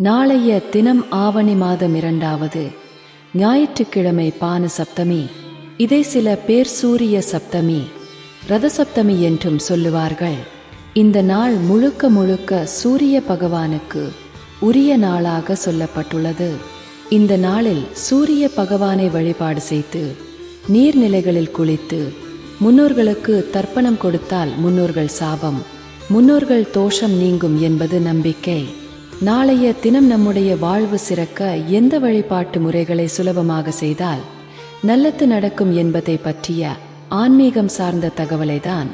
நாளைய தினம் ஆவணி மாதம் 2வது ஞாயிற்றுக்கிழமை பானு சப்தமி. இதை சில பேர் சூரிய சப்தமி, ரத சப்தமி என்றும் சொல்லுவார்கள். இந்த நாள் முழுக்க முழுக்க சூரிய பகவானுக்கு உரிய நாளாக சொல்லப்பட்டுள்ளது. இந்த நாளில் சூரிய பகவானை வழிபாடு செய்து நீர்நிலைகளில் குளித்து முன்னோர்களுக்கு தர்ப்பணம் கொடுத்தால் முன்னோர்கள் சாபம், முன்னோர்கள் தோஷம் நீங்கும் என்பது நம்பிக்கை. நாளைய தினம் நம்முடைய வாழ்வு சிறக்க எந்த வழிபாட்டு முறைகளை சுலபமாக செய்தால் நல்லது நடக்கும் என்பதை பற்றிய ஆன்மீகம் சார்ந்த தகவலை தான்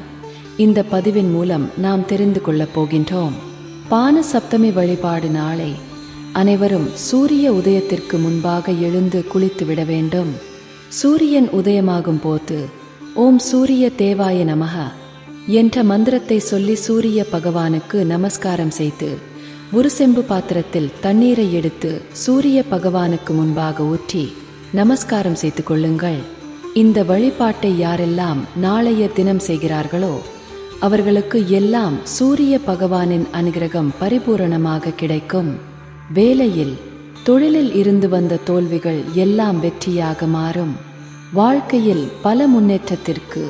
இந்த பதிவின் மூலம் நாம் தெரிந்து கொள்ளப் போகின்றோம். பானு சப்தமி வழிபாடு நாளை அனைவரும் சூரிய உதயத்திற்கு முன்பாக எழுந்து குளித்து விட வேண்டும். சூரியன் உதயமாகும் போது ஓம் சூரிய தேவாய நமக என்ற மந்திரத்தை சொல்லி சூரிய பகவானுக்கு நமஸ்காரம் செய்து ஒரு செம்பு பாத்திரத்தில் தண்ணீரை எடுத்து சூரிய பகவானுக்கு முன்பாக ஊற்றி நமஸ்காரம் செய்து கொள்ளுங்கள். இந்த வழிபாட்டை யாரெல்லாம் நாளைய தினம் செய்கிறார்களோ அவர்களுக்கு எல்லாம் சூரிய பகவானின் அனுகிரகம் பரிபூரணமாக கிடைக்கும். வேலையில் தொழிலில் இருந்து வந்த தோல்விகள் எல்லாம் வெற்றியாக மாறும். வாழ்க்கையில் பல முன்னேற்றத்திற்கு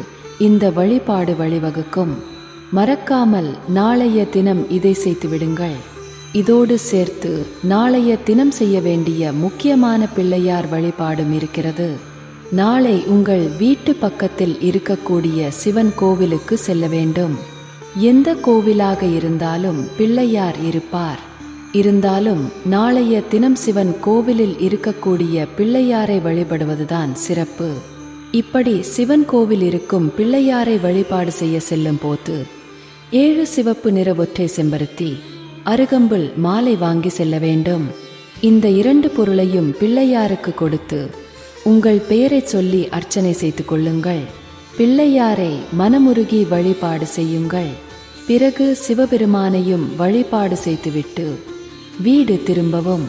இந்த வழிபாடு வழிவகுக்கும். மறக்காமல் நாளைய தினம் இதை செய்து விடுங்கள். இதோடு சேர்த்து நாளைய தினம் செய்ய வேண்டிய முக்கியமான பிள்ளையார் வழிபாடும் இருக்கிறது. நாளை உங்கள் வீட்டு பக்கத்தில் இருக்கக்கூடிய சிவன் கோவிலுக்கு செல்ல வேண்டும். எந்த கோவிலாக இருந்தாலும் பிள்ளையார் இருப்பார். இருந்தாலும் நாளைய தினம் சிவன் கோவிலில் இருக்கக்கூடிய பிள்ளையாரை வழிபடுவதுதான் சிறப்பு. இப்படி சிவன் கோவில் இருக்கும் பிள்ளையாரை வழிபாடு செய்ய செல்லும் போது 7 சிவப்பு நிற ஒற்றை செம்பருத்தி, அருகம்புல் மாலை வாங்கி செல்ல வேண்டும். இந்த 2 பொருளையும் பிள்ளையாருக்கு கொடுத்து உங்கள் பெயரை சொல்லி அர்ச்சனை செய்து கொள்ளுங்கள். பிள்ளையாரை மனமுருகி வழிபாடு செய்யுங்கள். பிறகு சிவபெருமானையும் வழிபாடு செய்துவிட்டு வீடு திரும்பவும்.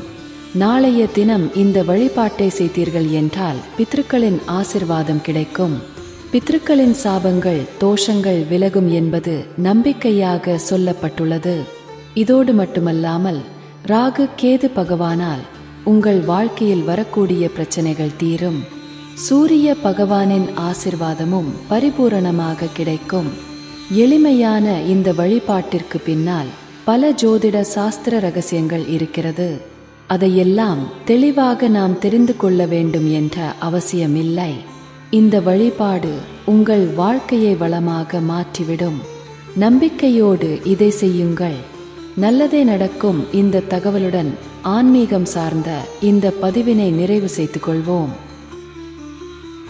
நாளைய தினம் இந்த வழிபாட்டை செய்தீர்கள் என்றால் பித்ருக்களின் ஆசிர்வாதம் கிடைக்கும். பித்ருக்களின் சாபங்கள் தோஷங்கள் விலகும் என்பது நம்பிக்கையாக சொல்லப்பட்டுள்ளது. இதோடு மட்டுமல்லாமல் ராகு கேது பகவானால் உங்கள் வாழ்க்கையில் வரக்கூடிய பிரச்சனைகள் தீரும். சூரிய பகவானின் ஆசிர்வாதமும் பரிபூரணமாக கிடைக்கும். எளிமையான இந்த வழிபாட்டிற்கு பின்னால் பல ஜோதிட சாஸ்திர ரகசியங்கள் இருக்கிறது. அதையெல்லாம் தெளிவாக நாம் தெரிந்து கொள்ள வேண்டும் என்ற அவசியமில்லை. இந்த வழிபாடு உங்கள் வாழ்க்கையை வளமாக மாற்றிவிடும். நம்பிக்கையோடு இதை செய்யுங்கள். நல்லதே நடக்கும். இந்த தகவலுடன் ஆன்மீகம் சார்ந்த இந்த பதிவினை நிறைவு செய்து கொள்வோம்.